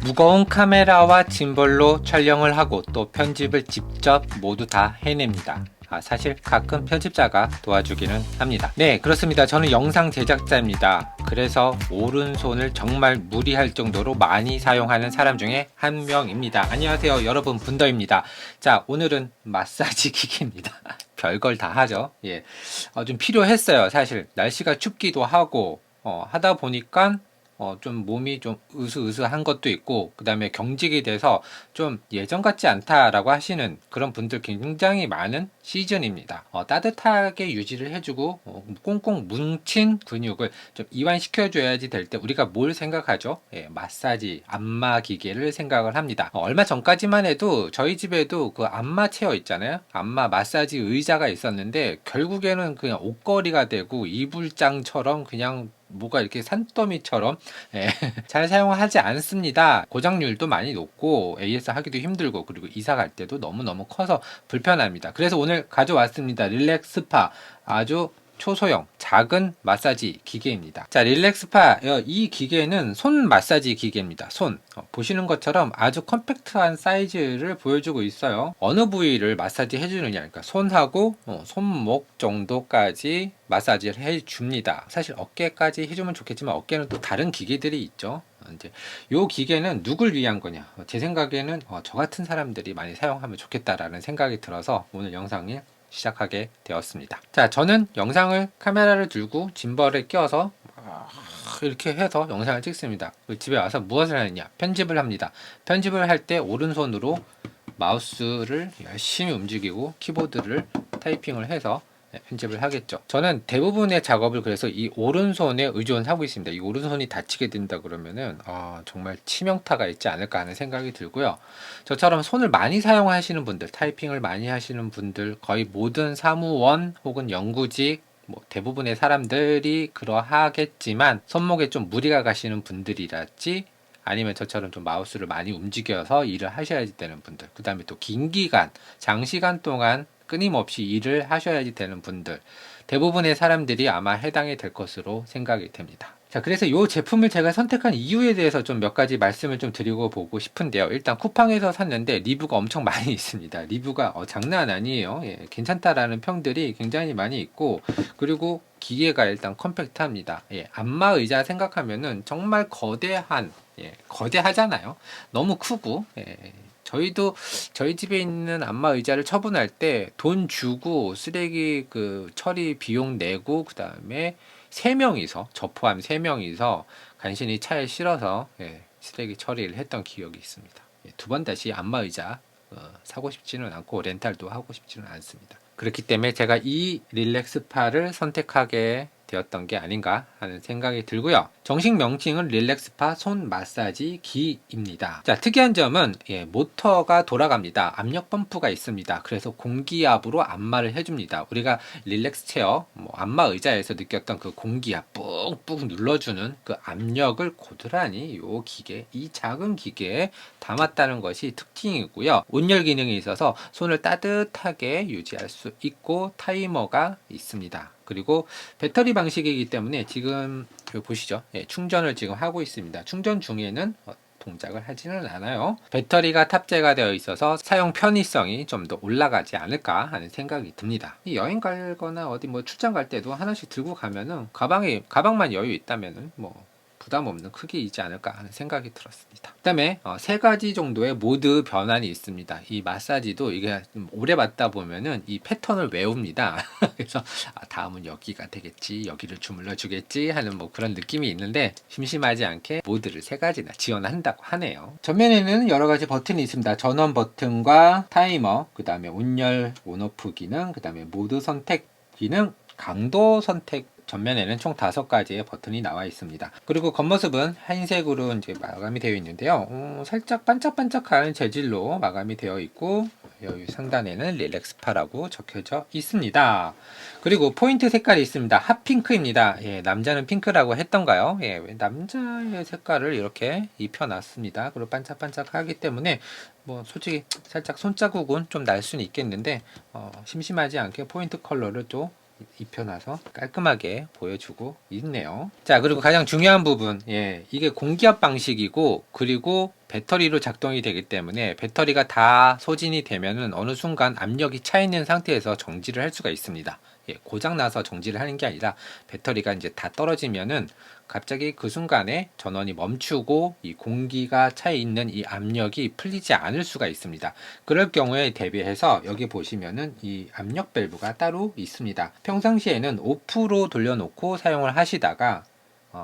무거운 카메라와 짐벌로 촬영을 하고 또 편집을 직접 모두 다 해냅니다. 사실 가끔 편집자가 도와주기는 합니다. 네, 그렇습니다. 저는 영상 제작자입니다. 그래서 오른손을 정말 무리할 정도로 많이 사용하는 사람 중에 한 명입니다. 안녕하세요, 여러분. 분더입니다. 자, 오늘은 마사지 기기입니다. 별걸 다 하죠. 예, 좀 필요했어요. 사실 날씨가 춥기도 하고 하다 보니까 좀 몸이 좀 으스으스한 것도 있고, 그 다음에 경직이 돼서 좀 예전 같지 않다라고 하시는 그런 분들 굉장히 많은 시즌입니다. 따뜻하게 유지를 해주고 꽁꽁 뭉친 근육을 좀 이완시켜줘야지 될 때 우리가 뭘 생각하죠? 예, 마사지, 안마 기계를 생각을 합니다. 얼마 전까지만 해도 저희 집에도 그 안마 체어 있잖아요. 안마 마사지 의자가 있었는데 결국에는 그냥 옷걸이가 되고 이불장처럼 그냥 뭐가 이렇게 산더미처럼 예, 잘 사용하지 않습니다. 고장률도 많이 높고 AS 하기도 힘들고, 그리고 이사 갈 때도 너무너무 커서 불편합니다. 그래서 오늘 가져왔습니다. 릴렉스파, 아주 초소형 작은 마사지 기계입니다. 자, 릴렉스파, 이 기계는 손 마사지 기계입니다. 손 보시는 것처럼 아주 컴팩트한 사이즈를 보여주고 있어요. 어느 부위를 마사지 해주느냐, 그러니까 손하고 손목 정도까지 마사지를 해줍니다. 사실 어깨까지 해주면 좋겠지만 어깨는 또 다른 기계들이 있죠. 이제 요 기계는 누굴 위한 거냐, 제 생각에는 저 같은 사람들이 많이 사용하면 좋겠다라는 생각이 들어서 오늘 영상을 시작하게 되었습니다. 자, 저는 영상을 카메라를 들고 짐벌에 껴서 이렇게 해서 영상을 찍습니다. 집에 와서 무엇을 하느냐, 편집을 합니다. 편집을 할 때 오른손으로 마우스를 열심히 움직이고 키보드를 타이핑을 해서 편집을 하겠죠. 저는 대부분의 작업을 그래서 이 오른손에 의존하고 있습니다. 이 오른손이 다치게 된다 그러면은 정말 치명타가 있지 않을까 하는 생각이 들고요. 저처럼 손을 많이 사용하시는 분들, 타이핑을 많이 하시는 분들, 거의 모든 사무원 혹은 연구직 대부분의 사람들이 그러하겠지만, 손목에 좀 무리가 가시는 분들이랄지, 아니면 저처럼 좀 마우스를 많이 움직여서 일을 하셔야 되는 분들, 그 다음에 또 긴 기간, 장시간 동안 끊임없이 일을 하셔야지 되는 분들, 대부분의 사람들이 아마 해당이 될 것으로 생각이 됩니다. 자, 그래서 이 제품을 제가 선택한 이유에 대해서 좀 몇 가지 말씀을 좀 드리고 보고 싶은데요. 일단 쿠팡에서 샀는데 리뷰가 엄청 많이 있습니다. 리뷰가 장난 아니에요. 예, 괜찮다라는 평들이 굉장히 많이 있고, 그리고 기계가 일단 컴팩트합니다. 예, 안마 의자 생각하면은 정말 거대한, 거대하잖아요. 너무 크고, 저희도 저희 집에 있는 안마 의자를 처분할 때 돈 주고 쓰레기 그 처리 비용 내고, 그 다음에 세 명이서, 저 포함 세 명이서 간신히 차에 실어서 쓰레기 처리를 했던 기억이 있습니다. 두 번 다시 안마 의자 사고 싶지는 않고 렌탈도 하고 싶지는 않습니다. 그렇기 때문에 제가 이 릴렉스파를 선택하게 되었던 게 아닌가 하는 생각이 들고요. 정식 명칭은 릴렉스파 손 마사지 기입니다. 자, 특이한 점은 모터가 돌아갑니다. 압력 펌프가 있습니다. 그래서 공기압으로 안마를 해줍니다. 우리가 릴렉스 체어, 안마 의자에서 느꼈던 그 공기압 뿡뿡 눌러주는 그 압력을 고스란히 요 기계, 이 작은 기계에 담았다는 것이 특징이고요. 온열 기능이 있어서 손을 따뜻하게 유지할 수 있고 타이머가 있습니다. 그리고 배터리 방식이기 때문에 지금 보시죠. 충전을 지금 하고 있습니다. 충전 중에는 동작을 하지는 않아요. 배터리가 탑재가 되어 있어서 사용 편의성이 좀 더 올라가지 않을까 하는 생각이 듭니다. 여행 가거나 어디 출장 갈 때도 하나씩 들고 가면은 가방만 여유 있다면은 부담 없는 크기이지 않을까 하는 생각이 들었습니다. 그 다음에 세 가지 정도의 모드 변환이 있습니다. 이 마사지도 이게 좀 오래 받다 보면은 이 패턴을 외웁니다. 그래서 다음은 여기가 되겠지, 여기를 주물러 주겠지 하는 그런 느낌이 있는데, 심심하지 않게 모드를 세 가지나 지원한다고 하네요. 전면에는 여러 가지 버튼이 있습니다. 전원 버튼과 타이머, 그 다음에 온열 온오프 기능, 그 다음에 모드 선택 기능, 강도 선택. 전면에는 총 5가지의 버튼이 나와 있습니다. 그리고 겉모습은 흰색으로 이제 마감이 되어 있는데요. 살짝 반짝반짝하는 재질로 마감이 되어 있고, 여기 상단에는 릴렉스파라고 적혀져 있습니다. 그리고 포인트 색깔이 있습니다. 핫핑크입니다. 남자는 핑크라고 했던가요? 남자의 색깔을 이렇게 입혀놨습니다. 그리고 반짝반짝하기 때문에 솔직히 살짝 손자국은 좀 날 수는 있겠는데, 심심하지 않게 포인트 컬러를 또 입혀놔서 깔끔하게 보여주고 있네요. 자, 그리고 가장 중요한 부분, 이게 공기압 방식이고, 그리고 배터리로 작동이 되기 때문에 배터리가 다 소진이 되면은 어느 순간 압력이 차 있는 상태에서 정지를 할 수가 있습니다. 예, 고장 나서 정지를 하는 게 아니라 배터리가 이제 다 떨어지면은 갑자기 그 순간에 전원이 멈추고 이 공기가 차 있는 이 압력이 풀리지 않을 수가 있습니다. 그럴 경우에 대비해서 여기 보시면은 이 압력 밸브가 따로 있습니다. 평상시에는 오프로 돌려놓고 사용을 하시다가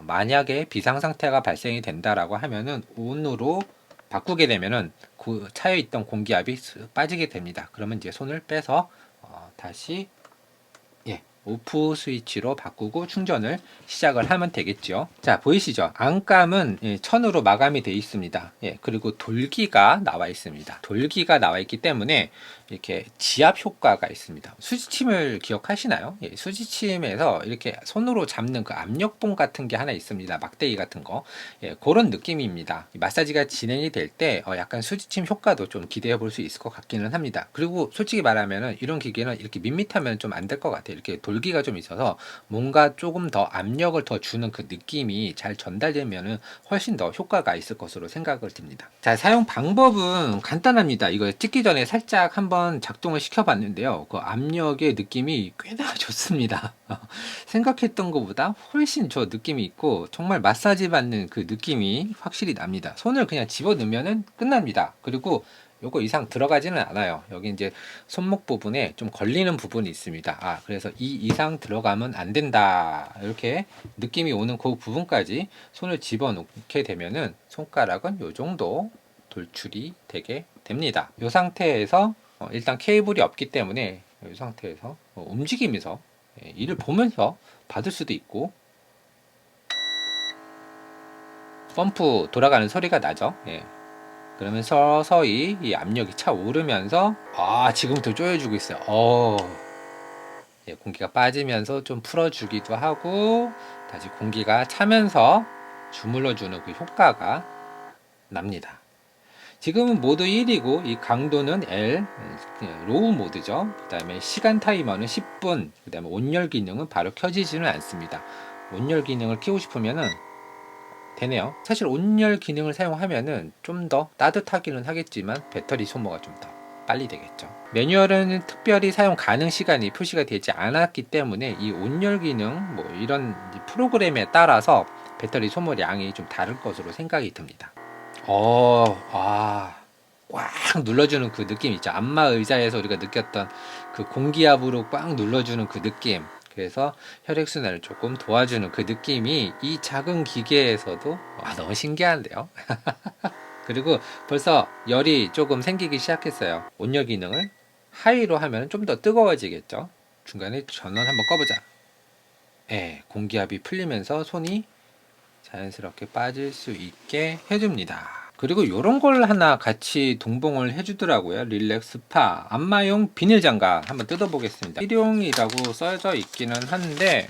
만약에 비상 상태가 발생이 된다라고 하면은 온으로 바꾸게 되면은 그 차에 있던 공기압이 빠지게 됩니다. 그러면 이제 손을 빼서 다시 오프 스위치로 바꾸고 충전을 시작을 하면 되겠죠. 자, 보이시죠? 안감은 1000으로 마감이 되어 있습니다. 그리고 돌기가 나와 있습니다. 돌기가 나와 있기 때문에 이렇게 지압 효과가 있습니다. 수지침을 기억하시나요? 수지침에서 이렇게 손으로 잡는 그 압력봉 같은 게 하나 있습니다. 막대기 같은 거. 그런 느낌입니다. 마사지가 진행이 될 때 약간 수지침 효과도 좀 기대해 볼 수 있을 것 같기는 합니다. 그리고 솔직히 말하면 이런 기계는 이렇게 밋밋하면 좀 안 될 것 같아요. 이렇게 돌기가 좀 있어서 뭔가 조금 더 압력을 더 주는 그 느낌이 잘 전달되면은 훨씬 더 효과가 있을 것으로 생각을 듭니다. 자, 사용 방법은 간단합니다. 이거 찍기 전에 살짝 한번 작동을 시켜봤는데요. 그 압력의 느낌이 꽤나 좋습니다. 생각했던 것보다 훨씬 저 느낌이 있고 정말 마사지 받는 그 느낌이 확실히 납니다. 손을 그냥 집어넣으면 끝납니다. 그리고 요거 이상 들어가지는 않아요. 여기 이제 손목 부분에 좀 걸리는 부분이 있습니다. 그래서 이 이상 들어가면 안 된다. 이렇게 느낌이 오는 그 부분까지 손을 집어넣게 되면은 손가락은 요 정도 돌출이 되게 됩니다. 이 상태에서 일단 케이블이 없기 때문에 이 상태에서 움직이면서 이를 보면서 받을 수도 있고 펌프 돌아가는 소리가 나죠. 그러면 서서히 이 압력이 차오르면서 지금부터 조여주고 있어요. 공기가 빠지면서 좀 풀어주기도 하고 다시 공기가 차면서 주물러주는 그 효과가 납니다. 지금은 모드 1이고 이 강도는 L, 로우 모드죠. 그 다음에 시간 타이머는 10분, 그 다음에 온열 기능은 바로 켜지지는 않습니다. 온열 기능을 켜고 싶으면은 되네요. 사실 온열 기능을 사용하면은 좀 더 따뜻하기는 하겠지만 배터리 소모가 좀 더 빨리 되겠죠. 매뉴얼은 특별히 사용 가능 시간이 표시가 되지 않았기 때문에 이 온열 기능 뭐 이런 프로그램에 따라서 배터리 소모량이 좀 다를 것으로 생각이 듭니다. 꽉 눌러주는 그 느낌 있죠. 안마 의자에서 우리가 느꼈던 그 공기압으로 꽉 눌러주는 그 느낌. 그래서 혈액순환을 조금 도와주는 그 느낌이 이 작은 기계에서도 너무 신기한데요. 그리고 벌써 열이 조금 생기기 시작했어요. 온열 기능을 하이로 하면 좀 더 뜨거워지겠죠. 중간에 전원 한번 꺼보자. 공기압이 풀리면서 손이 자연스럽게 빠질 수 있게 해줍니다. 그리고 이런 걸 하나 같이 동봉을 해주더라고요. 릴렉스파 안마용 비닐 장갑 한번 뜯어보겠습니다. 일용이라고 써져 있기는 한데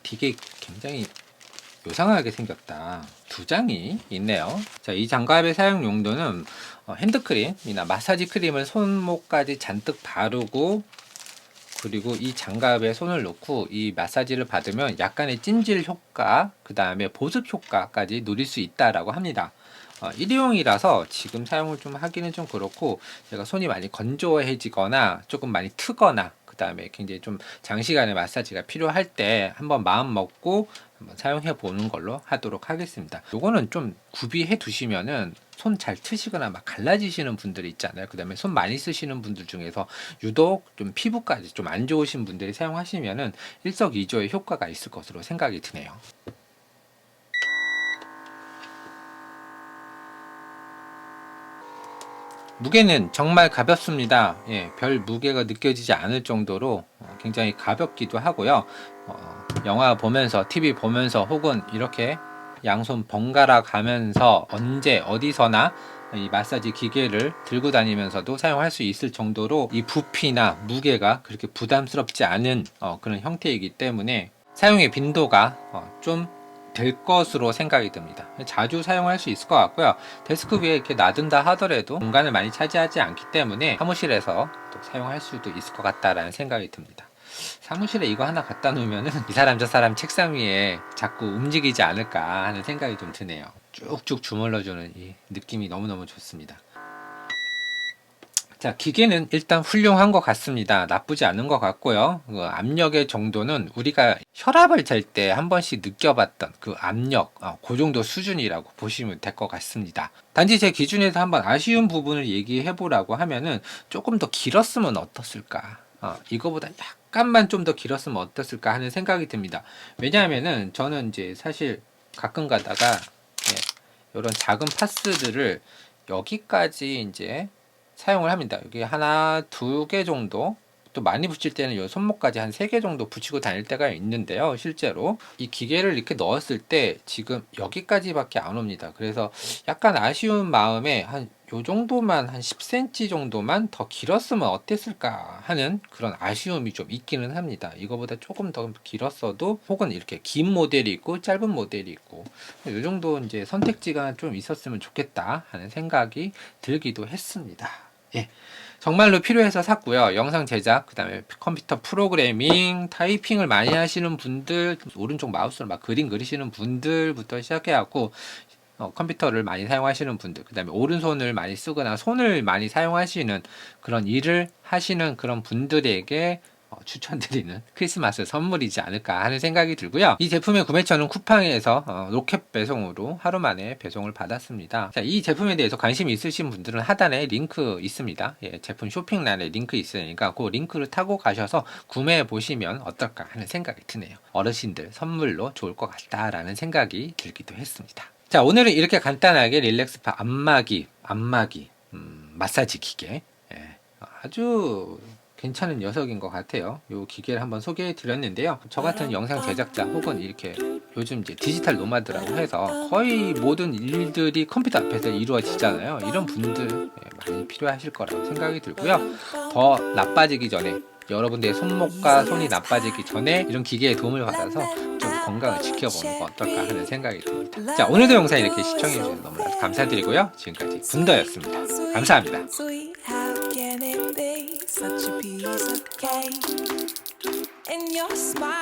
되게 굉장히 요상하게 생겼다. 두 장이 있네요. 자, 이 장갑의 사용 용도는 핸드크림이나 마사지 크림을 손목까지 잔뜩 바르고 그리고 이 장갑에 손을 넣고 이 마사지를 받으면 약간의 찜질 효과, 그 다음에 보습 효과까지 누릴 수 있다라고 합니다. 일회용이라서 지금 사용을 좀 하기는 좀 그렇고 제가 손이 많이 건조해지거나 조금 많이 트거나 그 다음에 굉장히 좀 장시간의 마사지가 필요할 때 한번 마음 먹고 한번 사용해 보는 걸로 하도록 하겠습니다. 요거는 좀 구비해 두시면은 손 잘 트시거나 막 갈라지시는 분들이 있잖아요. 그 다음에 손 많이 쓰시는 분들 중에서 유독 좀 피부까지 좀 안 좋으신 분들이 사용하시면은 일석이조의 효과가 있을 것으로 생각이 드네요. 무게는 정말 가볍습니다. 별 무게가 느껴지지 않을 정도로 굉장히 가볍기도 하고요. 영화 보면서 TV 보면서 혹은 이렇게 양손 번갈아 가면서 언제 어디서나 이 마사지 기계를 들고 다니면서도 사용할 수 있을 정도로 이 부피나 무게가 그렇게 부담스럽지 않은 그런 형태이기 때문에 사용의 빈도가 좀 될 것으로 생각이 듭니다. 자주 사용할 수 있을 것 같고요. 데스크 위에 이렇게 놔둔다 하더라도 공간을 많이 차지하지 않기 때문에 사무실에서 또 사용할 수도 있을 것 같다라는 생각이 듭니다. 사무실에 이거 하나 갖다 놓으면은 이 사람 저 사람 책상 위에 자꾸 움직이지 않을까 하는 생각이 좀 드네요. 쭉쭉 주물러주는 이 느낌이 너무너무 좋습니다. 자, 기계는 일단 훌륭한 것 같습니다. 나쁘지 않은 것 같고요. 그 압력의 정도는 우리가 혈압을 잴 때 한 번씩 느껴봤던 그 압력, 그 정도 수준이라고 보시면 될 것 같습니다. 단지 제 기준에서 한번 아쉬운 부분을 얘기해 보라고 하면은 조금 더 길었으면 어떻을까? 이거보다 약간만 좀 더 길었으면 어땠을까 하는 생각이 듭니다. 왜냐하면은 저는 이제 사실 가끔 가다가 이런 작은 파스들을 여기까지 이제 사용을 합니다. 여기 하나, 두 개 정도, 또 많이 붙일 때는 이 손목까지 한 3개 정도 붙이고 다닐 때가 있는데요. 실제로 이 기계를 이렇게 넣었을 때 지금 여기까지밖에 안 옵니다. 그래서 약간 아쉬운 마음에 한 요 정도만, 한 10cm 정도만 더 길었으면 어땠을까 하는 그런 아쉬움이 좀 있기는 합니다. 이거보다 조금 더 길었어도, 혹은 이렇게 긴 모델이 있고 짧은 모델이 있고, 요 정도 이제 선택지가 좀 있었으면 좋겠다 하는 생각이 들기도 했습니다. 예. 정말로 필요해서 샀고요. 영상 제작, 그 다음에 컴퓨터 프로그래밍, 타이핑을 많이 하시는 분들, 오른쪽 마우스로 막 그림 그리시는 분들부터 시작해갖고, 컴퓨터를 많이 사용하시는 분들, 그 다음에 오른손을 많이 쓰거나 손을 많이 사용하시는 그런 일을 하시는 그런 분들에게 추천드리는 크리스마스 선물이지 않을까 하는 생각이 들고요. 이 제품의 구매처는 쿠팡에서 로켓 배송으로 하루 만에 배송을 받았습니다. 자, 이 제품에 대해서 관심이 있으신 분들은 하단에 링크 있습니다. 예, 제품 쇼핑란에 링크 있으니까 그 링크를 타고 가셔서 구매해 보시면 어떨까 하는 생각이 드네요. 어르신들 선물로 좋을 것 같다라는 생각이 들기도 했습니다. 자, 오늘은 이렇게 간단하게 릴렉스파 안마기 마사지 기계, 아주 괜찮은 녀석인 것 같아요. 이 기계를 한번 소개해 드렸는데요. 저 같은 영상 제작자, 혹은 이렇게 요즘 이제 디지털 노마드라고 해서 거의 모든 일들이 컴퓨터 앞에서 이루어지잖아요. 이런 분들 많이 필요하실 거라고 생각이 들고요. 더 나빠지기 전에, 여러분들의 손목과 손이 나빠지기 전에 이런 기계의 도움을 받아서 좀 건강을 지켜보는 거 어떨까 하는 생각이 듭니다. 자, 오늘도 영상 이렇게 시청해 주셔서 너무나도 감사드리고요. 지금까지 분더였습니다. 감사합니다. Such a piece of cake, and your smile.